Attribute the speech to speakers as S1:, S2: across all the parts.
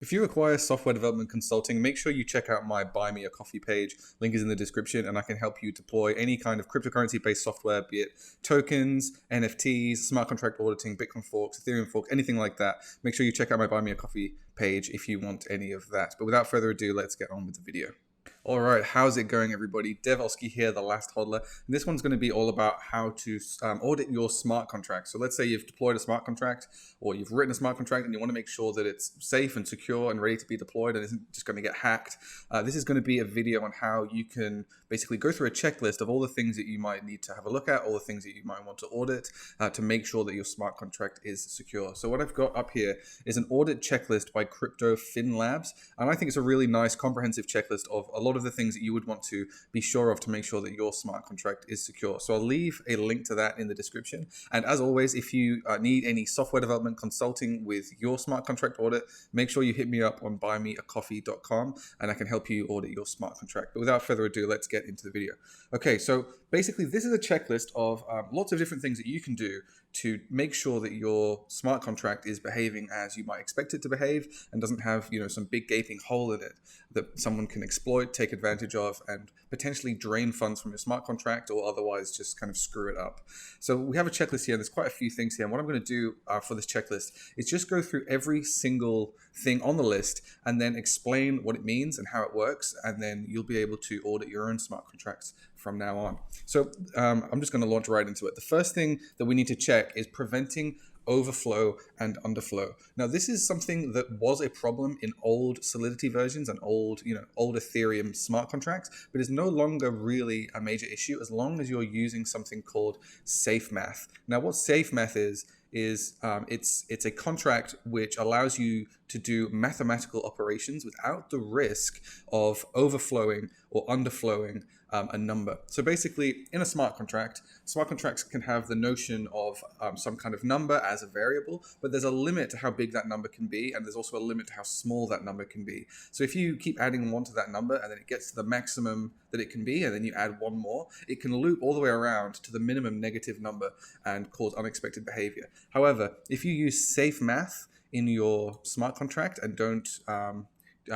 S1: If you require software development consulting, make sure you check out my Buy Me a Coffee page. Link is in the description, and I can help you deploy any kind of cryptocurrency-based software, be it tokens, NFTs, smart contract auditing, Bitcoin forks, Ethereum forks, anything like that. Make sure you check out my Buy Me a Coffee page if you want any of that. But without further ado, let's get on with the video. All right, how's it going, everybody? Devolsky here, the last hodler. And this one's going to be all about how to audit your smart contract. So let's say you've deployed a smart contract or you've written a smart contract and you want to make sure that it's safe and secure and ready to be deployed and isn't just going to get hacked. This is going to be a video on how you can basically go through a checklist of all the things that you might need to have a look at, all the things that you might want to audit to make sure that your smart contract is secure. So what I've got up here is an audit checklist by Crypto Fin Labs. And I think it's a really nice comprehensive checklist of a lot of the things that you would want to be sure of to make sure that your smart contract is secure. So I'll leave a link to that in the description. And as always, if you need any software development consulting with your smart contract audit, make sure you hit me up on buymeacoffee.com and I can help you audit your smart contract. But without further ado, let's get into the video. Okay, so basically this is a checklist of lots of different things that you can do to make sure that your smart contract is behaving as you might expect it to behave and doesn't have, some big gaping hole in it that someone can exploit, take advantage of, and potentially drain funds from your smart contract or otherwise just kind of screw it up. So we have a checklist here, and there's quite a few things here. And what I'm going to do for this checklist is just go through every single thing on the list and then explain what it means and how it works, and then you'll be able to audit your own smart contracts from now on. So I'm just going to launch right into it. The first thing that we need to check is preventing overflow and underflow. Now, this is something that was a problem in old Solidity versions and old Ethereum smart contracts, but is no longer really a major issue as long as you're using something called safe math. Now, what safe math is it's a contract which allows you to do mathematical operations without the risk of overflowing or underflowing a number. So basically, in a smart contracts can have the notion of some kind of number as a variable, but there's a limit to how big that number can be, and there's also a limit to how small that number can be. So if you keep adding one to that number, and then it gets to the maximum that it can be, and then you add one more, it can loop all the way around to the minimum negative number and cause unexpected behavior. However, if you use safe math in your smart contract and don't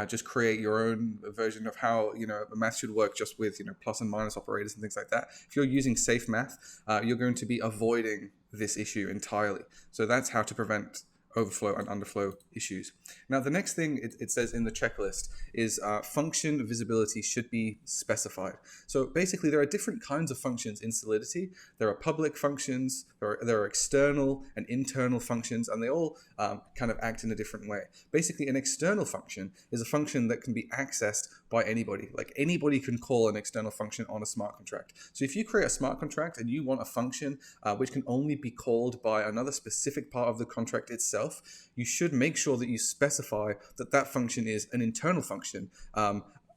S1: just create your own version of how math should work, just with plus and minus operators and things like that. If you're using safe math, you're going to be avoiding this issue entirely. So that's how to prevent overflow and underflow issues. Now, the next thing it says in the checklist is function visibility should be specified. So basically, there are different kinds of functions in Solidity. There are public functions, there are external and internal functions, and they all kind of act in a different way. Basically, an external function is a function that can be accessed by anybody. Like, anybody can call an external function on a smart contract. So if you create a smart contract and you want a function which can only be called by another specific part of the contract itself, you should make sure that you specify that function is an internal function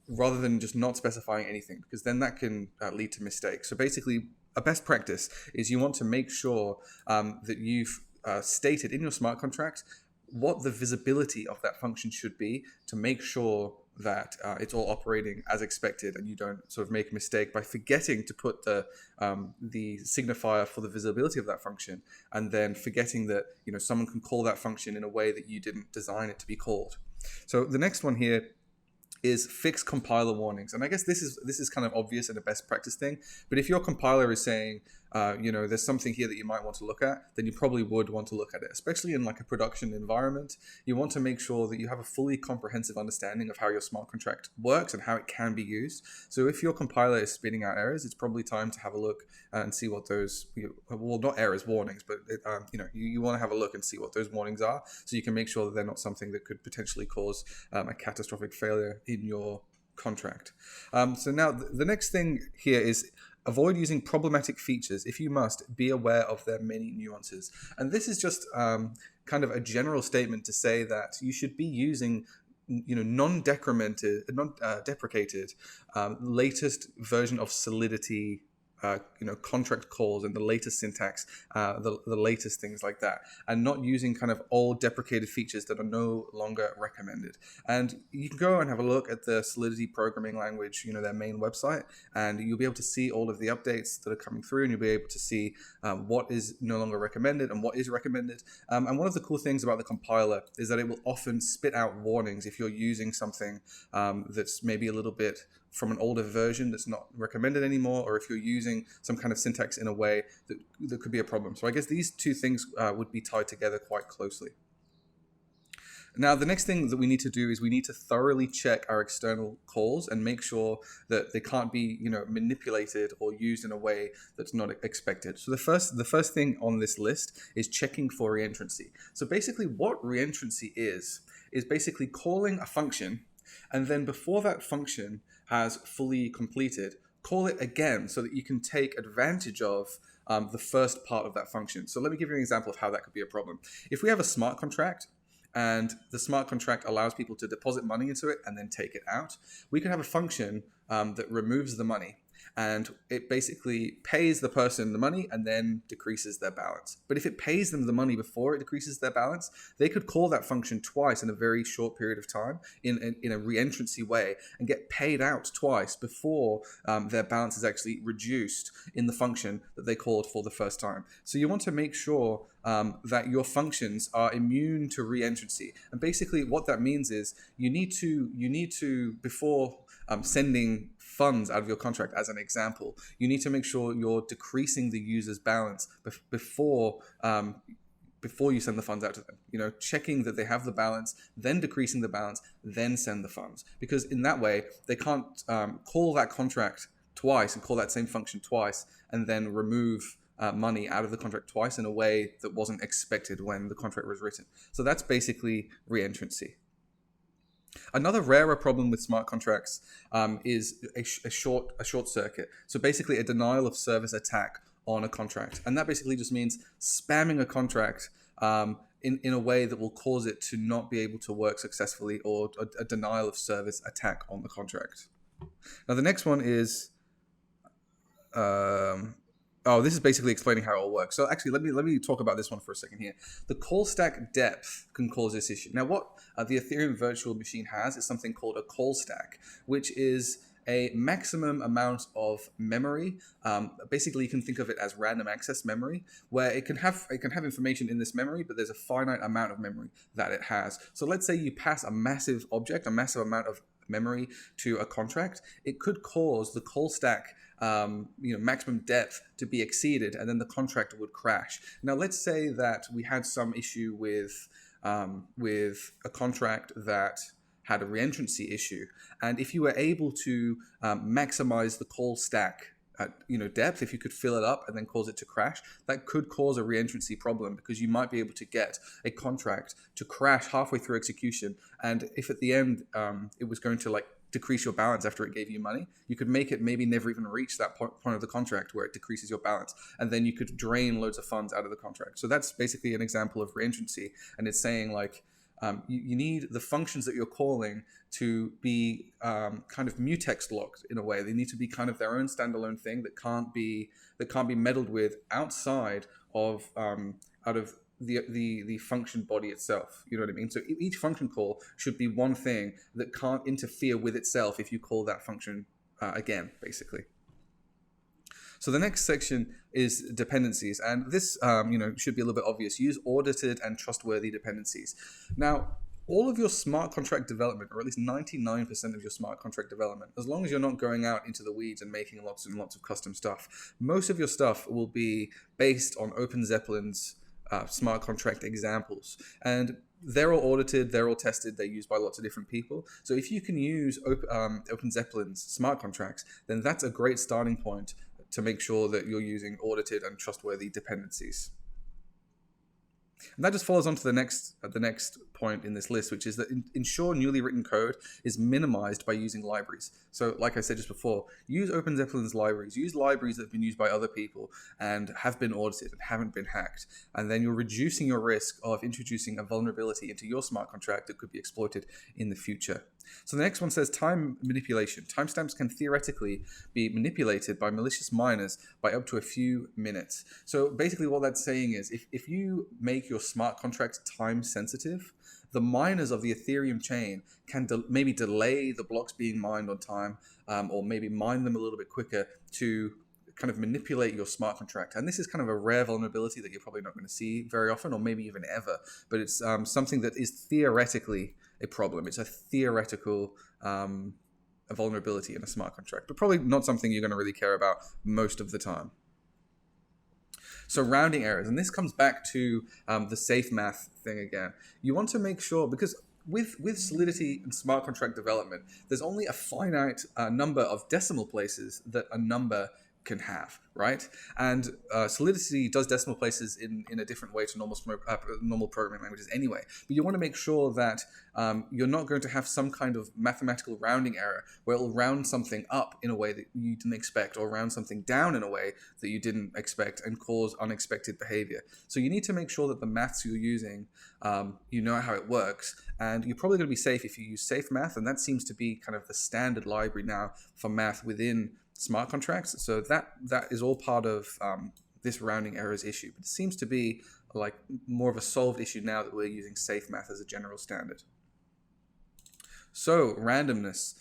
S1: rather than just not specifying anything, because then that can lead to mistakes. So basically, a best practice is you want to make sure that you've stated in your smart contract what the visibility of that function should be to make sure that it's all operating as expected, and you don't sort of make a mistake by forgetting to put the signifier for the visibility of that function, and then forgetting that someone can call that function in a way that you didn't design it to be called. So the next one here is fix compiler warnings. And I guess this is kind of obvious and a best practice thing, but if your compiler is saying there's something here that you might want to look at, then you probably would want to look at it, especially in like a production environment. You want to make sure that you have a fully comprehensive understanding of how your smart contract works and how it can be used. So if your compiler is spitting out errors, it's probably time to have a look and see what those, well, not errors, warnings, but you want to have a look and see what those warnings are, so you can make sure that they're not something that could potentially cause a catastrophic failure in your contract. So now the next thing here is avoid using problematic features. If you must, be aware of their many nuances. And this is just kind of a general statement to say that you should be using non-deprecated latest version of Solidity contract calls and the latest syntax, the latest things like that, and not using kind of old deprecated features that are no longer recommended. And you can go and have a look at the Solidity programming language, their main website, and you'll be able to see all of the updates that are coming through, and you'll be able to see what is no longer recommended and what is recommended. And one of the cool things about the compiler is that it will often spit out warnings if you're using something that's maybe a little bit from an older version that's not recommended anymore, or if you're using some kind of syntax in a way that could be a problem. So I guess these two things would be tied together quite closely. Now, the next thing that we need to do is we need to thoroughly check our external calls and make sure that they can't be, manipulated or used in a way that's not expected. So the first thing on this list is checking for reentrancy. So basically what reentrancy is basically calling a function, and then before that function has fully completed, call it again so that you can take advantage of the first part of that function. So let me give you an example of how that could be a problem. If we have a smart contract, and the smart contract allows people to deposit money into it and then take it out, we could have a function that removes the money, and it basically pays the person the money and then decreases their balance. But if it pays them the money before it decreases their balance, they could call that function twice in a very short period of time in a reentrancy way and get paid out twice before their balance is actually reduced in the function that they called for the first time. So you want to make sure that your functions are immune to reentrancy. And basically what that means is you need to before sending funds out of your contract, as an example, you need to make sure you're decreasing the user's balance before you send the funds out to them. Checking that they have the balance, then decreasing the balance, then send the funds. Because in that way, they can't call that contract twice and call that same function twice and then remove money out of the contract twice in a way that wasn't expected when the contract was written. So that's basically reentrancy. Another rarer problem with smart contracts is a short circuit. So basically a denial of service attack on a contract. And that basically just means spamming a contract in a way that will cause it to not be able to work successfully, or a denial of service attack on the contract. Now the next one is... this is basically explaining how it all works. So actually, let me talk about this one for a second here. The call stack depth can cause this issue. Now, what the Ethereum virtual machine has is something called a call stack, which is a maximum amount of memory. Basically, you can think of it as random access memory, where it can have information in this memory, but there's a finite amount of memory that it has. So let's say you pass a massive object, a massive amount of memory to a contract. It could cause the call stack maximum depth to be exceeded, and then the contract would crash. Now, let's say that we had some issue with a contract that had a reentrancy issue, and if you were able to maximize the call stack depth, if you could fill it up and then cause it to crash, that could cause a reentrancy problem, because you might be able to get a contract to crash halfway through execution, and if at the end it was going to decrease your balance after it gave you money, you could make it maybe never even reach that point of the contract where it decreases your balance, and then you could drain loads of funds out of the contract. So that's basically an example of reentrancy, and it's saying you need the functions that you're calling to be kind of mutex locked in a way. They need to be kind of their own standalone thing that can't be meddled with outside of the function body itself. You know what I mean? So each function call should be one thing that can't interfere with itself if you call that function again, basically. So the next section is dependencies, and this should be a little bit obvious. Use audited and trustworthy dependencies. Now, all of your smart contract development, or at least 99% of your smart contract development, as long as you're not going out into the weeds and making lots and lots of custom stuff, most of your stuff will be based on OpenZeppelin's smart contract examples. And they're all audited, they're all tested, they're used by lots of different people. So if you can use OpenZeppelin's smart contracts, then that's a great starting point to make sure that you're using audited and trustworthy dependencies. And that just follows on to the next point in this list, which is that ensure newly written code is minimized by using libraries. So like I said just before, use OpenZeppelin's libraries, use libraries that have been used by other people and have been audited and haven't been hacked. And then you're reducing your risk of introducing a vulnerability into your smart contract that could be exploited in the future. So the next one says time manipulation. Timestamps can theoretically be manipulated by malicious miners by up to a few minutes. So basically what that's saying is if you make your smart contract time sensitive, the miners of the Ethereum chain can maybe delay the blocks being mined on time, or maybe mine them a little bit quicker to kind of manipulate your smart contract. And this is kind of a rare vulnerability that you're probably not going to see very often, or maybe even ever, but it's something that is theoretically a problem. It's a theoretical a vulnerability in a smart contract, but probably not something you're going to really care about most of the time. So rounding errors, and this comes back to the safe math thing again. You want to make sure, because with Solidity and smart contract development, there's only a finite number of decimal places that a number can have, right? And Solidity does decimal places in a different way to normal programming languages anyway. But you want to make sure that you're not going to have some kind of mathematical rounding error where it'll round something up in a way that you didn't expect, or round something down in a way that you didn't expect and cause unexpected behavior. So you need to make sure that the maths you're using, you know how it works, and you're probably going to be safe if you use safe math, and that seems to be kind of the standard library now for math within smart contracts. So that is all part of this rounding errors issue, but it seems to be like more of a solved issue now that we're using safe math as a general standard. So randomness,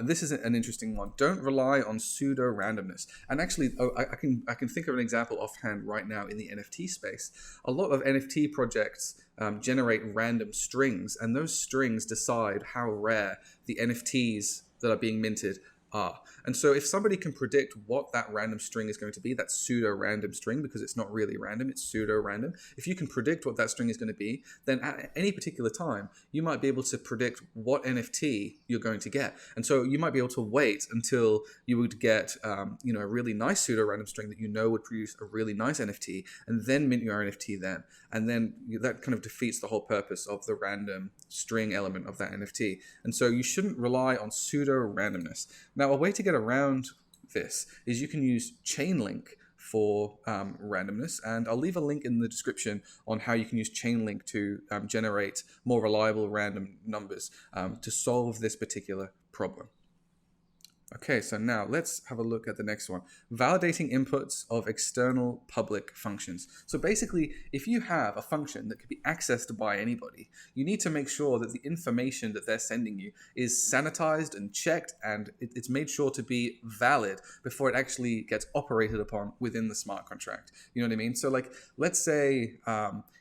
S1: this is an interesting one. Don't rely on pseudo randomness. And actually, I can think of an example offhand right now in the NFT space. A lot of NFT projects generate random strings, and those strings decide how rare the NFTs that are being minted are. And so if somebody can predict what that random string is going to be, that pseudo random string, because it's not really random, it's pseudo random, if you can predict what that string is going to be, then at any particular time you might be able to predict what NFT you're going to get. And so you might be able to wait until you would get a really nice pseudo random string that you know would produce a really nice NFT, and then mint your NFT then. And then that kind of defeats the whole purpose of the random string element of that NFT. And so you shouldn't rely on pseudo randomness. Now, a way to get around this is you can use Chainlink for randomness, and I'll leave a link in the description on how you can use Chainlink to generate more reliable random numbers to solve this particular problem. Okay, so now let's have a look at the next one. Validating inputs of external public functions. So basically, if you have a function that can be accessed by anybody, you need to make sure that the information that they're sending you is sanitized and checked, and it's made sure to be valid before it actually gets operated upon within the smart contract. You know what I mean? So like, let's say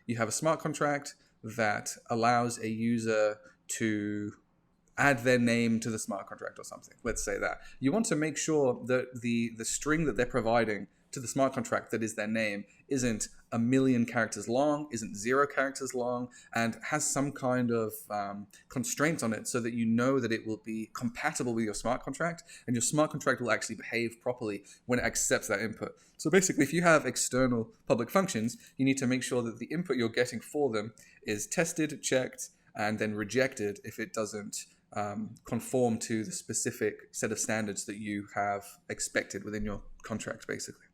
S1: you have a smart contract that allows a user to add their name to the smart contract or something. Let's say that. You want to make sure that the string that they're providing to the smart contract that is their name isn't 1,000,000 characters long, isn't 0 characters long, and has some kind of constraints on it so that you know that it will be compatible with your smart contract, and your smart contract will actually behave properly when it accepts that input. So basically, if you have external public functions, you need to make sure that the input you're getting for them is tested, checked, and then rejected if it doesn't conform to the specific set of standards that you have expected within your contract, basically.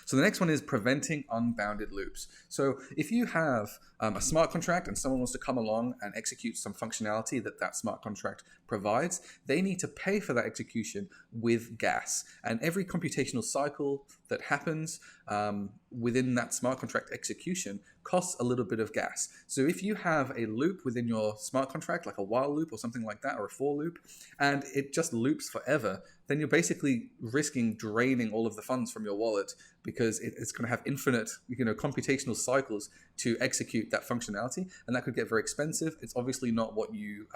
S1: So the next one is preventing unbounded loops. So if you have a smart contract and someone wants to come along and execute some functionality that smart contract provides, they need to pay for that execution with gas. And every computational cycle that happens within that smart contract execution costs a little bit of gas. So if you have a loop within your smart contract, like a while loop or something like that, or a for loop, and it just loops forever, then you're basically risking draining all of the funds from your wallet, because it's going to have infinite, computational cycles to execute that functionality, and that could get very expensive. It's obviously not what you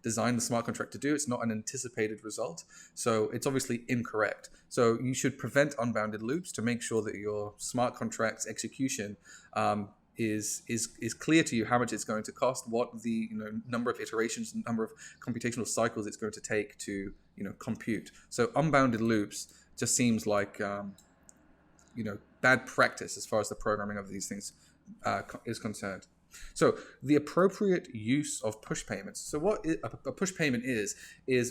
S1: designed the smart contract to do. It's not an anticipated result, so it's obviously incorrect. So you should prevent unbounded loops to make sure that your smart contract's execution is clear to you how much it's going to cost, what the number of iterations, number of computational cycles it's going to take to compute. So unbounded loops just seems like bad practice as far as the programming of these things is concerned. So the appropriate use of push payments. So what a push payment is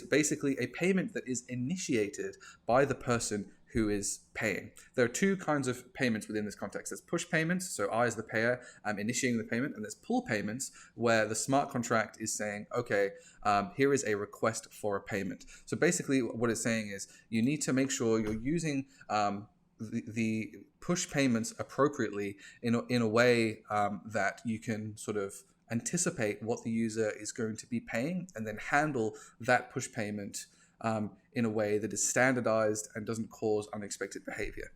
S1: basically a payment that is initiated by the person who is paying. There are two kinds of payments within this context. There's push payments, so I as the payer am initiating the payment, and there's pull payments where the smart contract is saying, okay, here is a request for a payment. So basically what it's saying is you need to make sure you're using the push payments appropriately in a way that you can sort of anticipate what the user is going to be paying and then handle that push payment in a way that is standardized and doesn't cause unexpected behavior.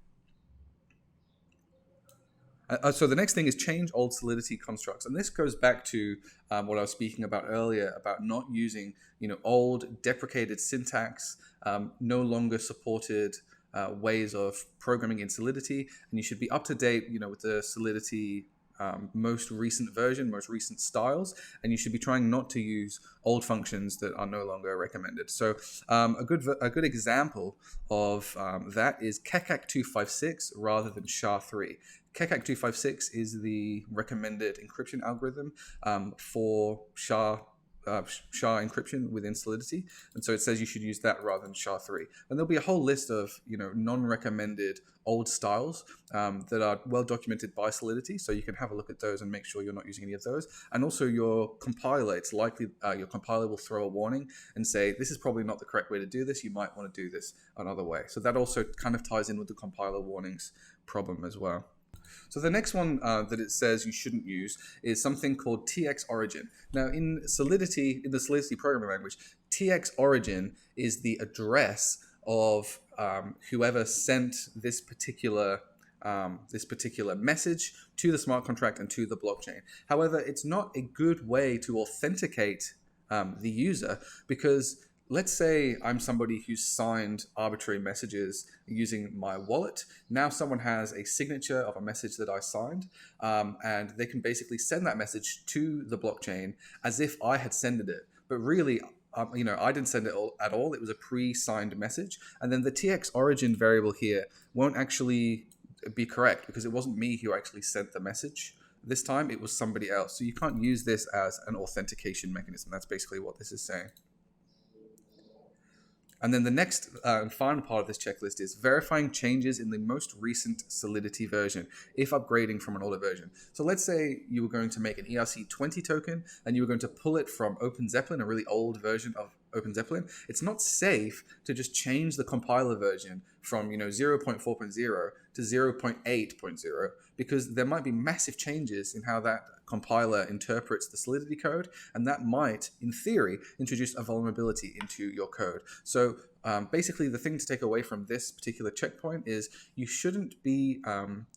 S1: So the next thing is change old Solidity constructs, and this goes back to what I was speaking about earlier about not using, old deprecated syntax, no longer supported ways of programming in Solidity, and you should be up to date, with the Solidity most recent version, most recent styles, and you should be trying not to use old functions that are no longer recommended. So a good example of that is Keccak 256 rather than SHA-3. Keccak 256 is the recommended encryption algorithm for SHA encryption within Solidity, and so it says you should use that rather than SHA-3. And there'll be a whole list of non-recommended old styles that are well documented by Solidity, so you can have a look at those and make sure you're not using any of those. And also your compiler, it's likely your compiler will throw a warning and say this is probably not the correct way to do this, you might want to do this another way. So that also kind of ties in with the compiler warnings problem as well. So the next one that it says you shouldn't use is something called TX origin. Now in Solidity, in the Solidity programming language, TX origin is the address of whoever sent this particular message to the smart contract and to the blockchain. However, it's not a good way to authenticate the user, because let's say I'm somebody who's signed arbitrary messages using my wallet. Now someone has a signature of a message that I signed, and they can basically send that message to the blockchain as if I had sent it. But really, I didn't send it at all. It was a pre-signed message. And then the TX origin variable here won't actually be correct because it wasn't me who actually sent the message. This time it was somebody else. So you can't use this as an authentication mechanism. That's basically what this is saying. And then the next and final part of this checklist is verifying changes in the most recent Solidity version if upgrading from an older version. So let's say you were going to make an ERC20 token and you were going to pull it from OpenZeppelin, a really old version of OpenZeppelin. It's not safe to just change the compiler version from 0.4.0 to 0.8.0 because there might be massive changes in how that compiler interprets the Solidity code, and that might, in theory, introduce a vulnerability into your code. So basically, the thing to take away from this particular checkpoint is you shouldn't be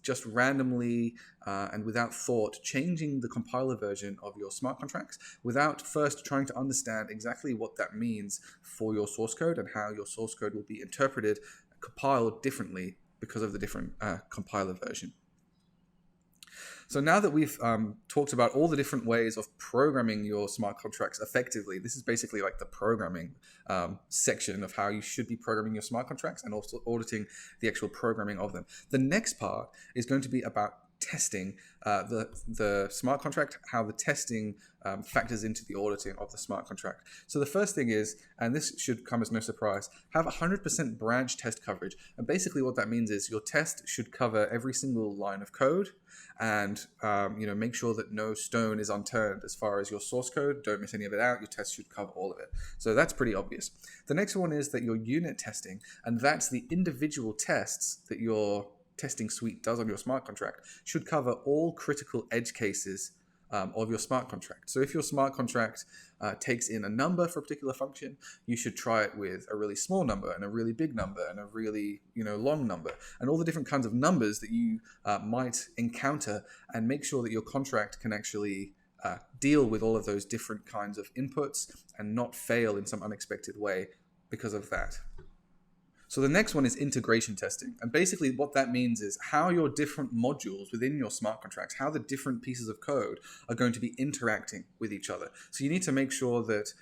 S1: just randomly and without thought changing the compiler version of your smart contracts without first trying to understand exactly what that means for your source code and how your source code will be interpreted, compiled differently because of the different compiler version. So now that we've talked about all the different ways of programming your smart contracts effectively, this is basically like the programming section of how you should be programming your smart contracts and also auditing the actual programming of them. The next part is going to be about testing the smart contract, how the testing factors into the auditing of the smart contract. So the first thing is, and this should come as no surprise, have 100% branch test coverage. And basically what that means is your test should cover every single line of code and make sure that no stone is unturned as far as your source code. Don't miss any of it out. Your test should cover all of it. So that's pretty obvious. The next one is that your unit testing, and that's the individual tests that your testing suite does on your smart contract, should cover all critical edge cases of your smart contract. So if your smart contract takes in a number for a particular function, you should try it with a really small number and a really big number and a really long number and all the different kinds of numbers that you might encounter, and make sure that your contract can actually deal with all of those different kinds of inputs and not fail in some unexpected way because of that. So the next one is integration testing. And basically what that means is how your different modules within your smart contracts, how the different pieces of code are going to be interacting with each other. So you need to make sure that,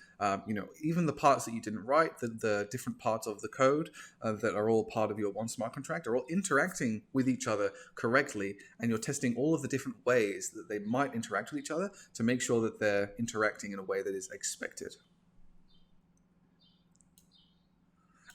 S1: even the parts that you didn't write, the different parts of the code that are all part of your one smart contract are all interacting with each other correctly. And you're testing all of the different ways that they might interact with each other to make sure that they're interacting in a way that is expected.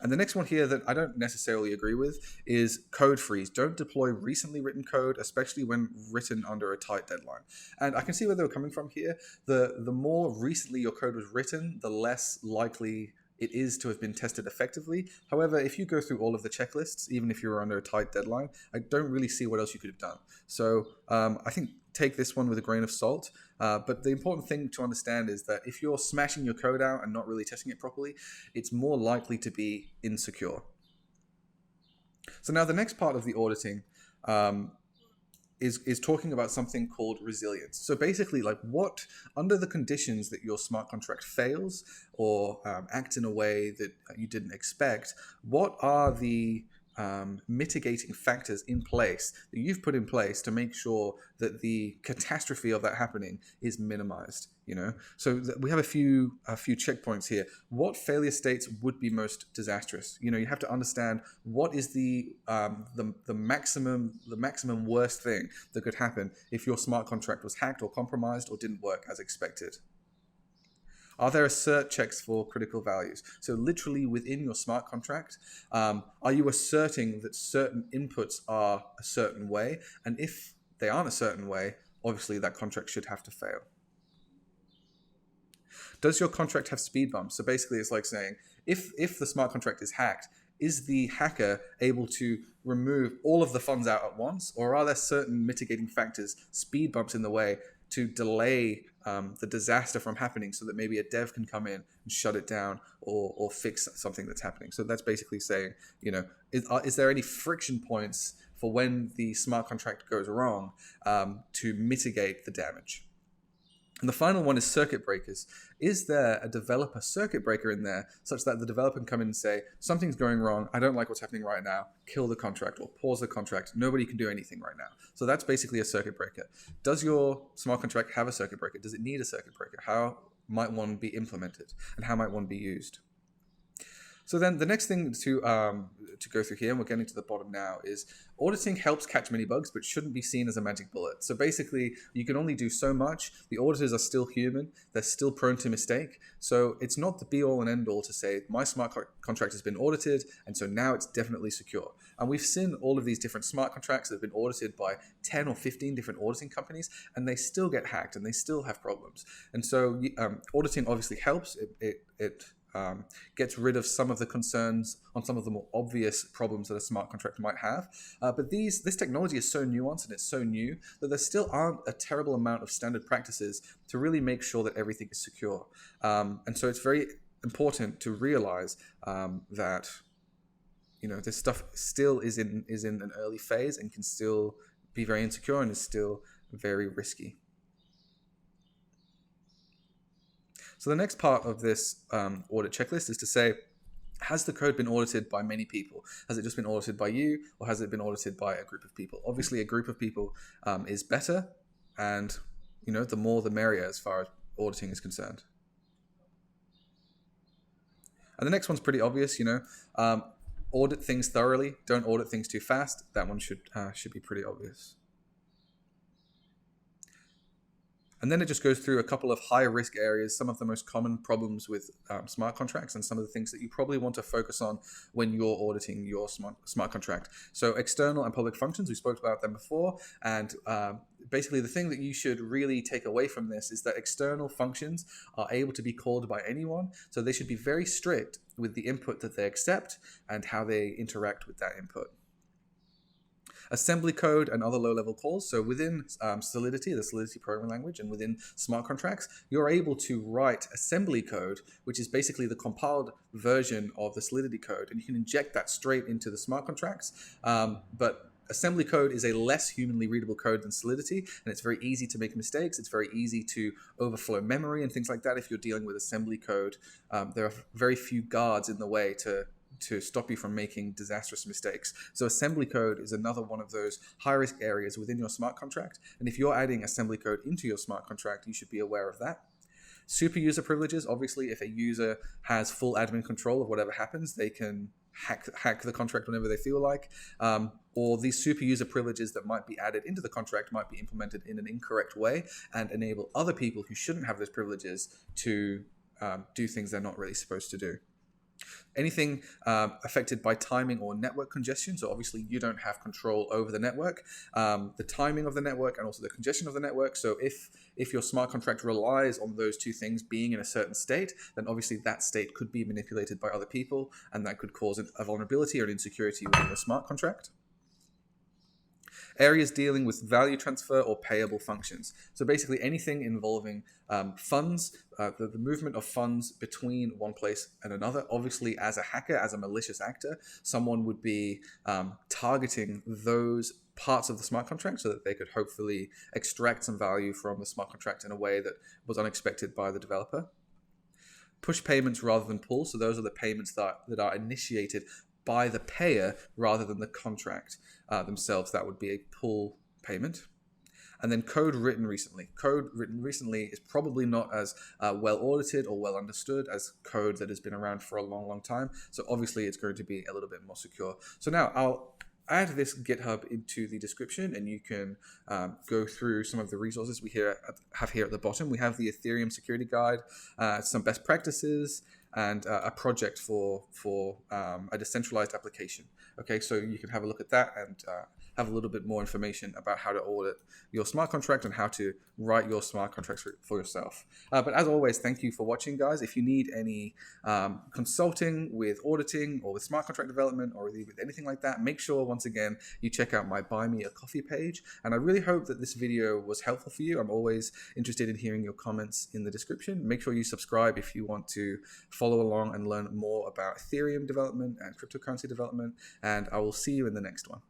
S1: And the next one here that I don't necessarily agree with is code freeze. Don't deploy recently written code, especially when written under a tight deadline. And I can see where they were coming from here. The more recently your code was written, the less likely it is to have been tested effectively. However, if you go through all of the checklists, even if you're under a tight deadline, I don't really see what else you could have done. So I think take this one with a grain of salt. But the important thing to understand is that if you're smashing your code out and not really testing it properly, it's more likely to be insecure. So now the next part of the auditing is talking about something called resilience. So basically, like, what, under the conditions that your smart contract fails or acts in a way that you didn't expect, what are the mitigating factors in place that you've put in place to make sure that the catastrophe of that happening is minimized? So we have a few checkpoints here. What failure states would be most disastrous? You have to understand what is the maximum worst thing that could happen if your smart contract was hacked or compromised or didn't work as expected. Are there cert checks for critical values? So literally within your smart contract, are you asserting that certain inputs are a certain way? And if they aren't a certain way, obviously that contract should have to fail. Does your contract have speed bumps? So basically it's like saying, if the smart contract is hacked, is the hacker able to remove all of the funds out at once? Or are there certain mitigating factors, speed bumps in the way to delay the disaster from happening so that maybe a dev can come in and shut it down or fix something that's happening? So that's basically saying, is there any friction points for when the smart contract goes wrong to mitigate the damage? And the final one is circuit breakers. Is there a developer circuit breaker in there such that the developer can come in and say, something's going wrong, I don't like what's happening right now, kill the contract or pause the contract, nobody can do anything right now. So that's basically a circuit breaker. Does your smart contract have a circuit breaker? Does it need a circuit breaker? How might one be implemented and how might one be used? So then the next thing to go through here, and we're getting to the bottom now, is auditing helps catch many bugs, but shouldn't be seen as a magic bullet. So basically, you can only do so much. The auditors are still human. They're still prone to mistake. So it's not the be-all and end-all to say, my smart contract has been audited, and so now it's definitely secure. And we've seen all of these different smart contracts that have been audited by 10 or 15 different auditing companies, and they still get hacked, and they still have problems. And so auditing obviously helps. It gets rid of some of the concerns on some of the more obvious problems that a smart contract might have. But this technology is so nuanced and it's so new that there still aren't a terrible amount of standard practices to really make sure that everything is secure. And so it's very important to realize that this stuff still is in an early phase and can still be very insecure and is still very risky. So the next part of this audit checklist is to say, has the code been audited by many people? Has it just been audited by you, or has it been audited by a group of people? Obviously, a group of people is better, and the more the merrier as far as auditing is concerned. And the next one's pretty obvious, audit things thoroughly. Don't audit things too fast. That one should be pretty obvious. And then it just goes through a couple of high-risk areas, some of the most common problems with smart contracts and some of the things that you probably want to focus on when you're auditing your smart contract. So external and public functions, we spoke about them before. And basically the thing that you should really take away from this is that external functions are able to be called by anyone. So they should be very strict with the input that they accept and how they interact with that input. Assembly code and other low-level calls. So within Solidity, the Solidity programming language, and within smart contracts, you're able to write assembly code, which is basically the compiled version of the Solidity code, and you can inject that straight into the smart contracts. But assembly code is a less humanly readable code than Solidity, and it's very easy to make mistakes. It's very easy to overflow memory and things like that. If you're dealing with assembly code, there are very few guards in the way to stop you from making disastrous mistakes. So assembly code is another one of those high-risk areas within your smart contract. And if you're adding assembly code into your smart contract, you should be aware of that. Super user privileges, obviously, if a user has full admin control of whatever happens, they can hack the contract whenever they feel like. Or these super user privileges that might be added into the contract might be implemented in an incorrect way and enable other people who shouldn't have those privileges to do things they're not really supposed to do. Anything affected by timing or network congestion. So obviously you don't have control over the network, the timing of the network, and also the congestion of the network. So if your smart contract relies on those two things being in a certain state, then obviously that state could be manipulated by other people, and that could cause a vulnerability or an insecurity within your smart contract. Areas dealing with value transfer or payable functions. So basically anything involving funds, the movement of funds between one place and another. Obviously, as a hacker, as a malicious actor, someone would be targeting those parts of the smart contract so that they could hopefully extract some value from the smart contract in a way that was unexpected by the developer. Push payments rather than pull. So those are the payments that are initiated by the payer rather than the contract themselves. That would be a pull payment. And then code written recently. Code written recently is probably not as well audited or well understood as code that has been around for a long, long time. So obviously it's going to be a little bit more secure. So now I'll add this GitHub into the description, and you can go through some of the resources we have here at the bottom. We have the Ethereum security guide, some best practices, and a project for a decentralized application. Okay, so you can have a look at that and have a little bit more information about how to audit your smart contract and how to write your smart contracts for yourself. But as always, thank you for watching, guys. If you need any consulting with auditing or with smart contract development or with anything like that, make sure, once again, you check out my Buy Me a Coffee page. And I really hope that this video was helpful for you. I'm always interested in hearing your comments in the description. Make sure you subscribe if you want to follow along and learn more about Ethereum development and cryptocurrency development. And I will see you in the next one.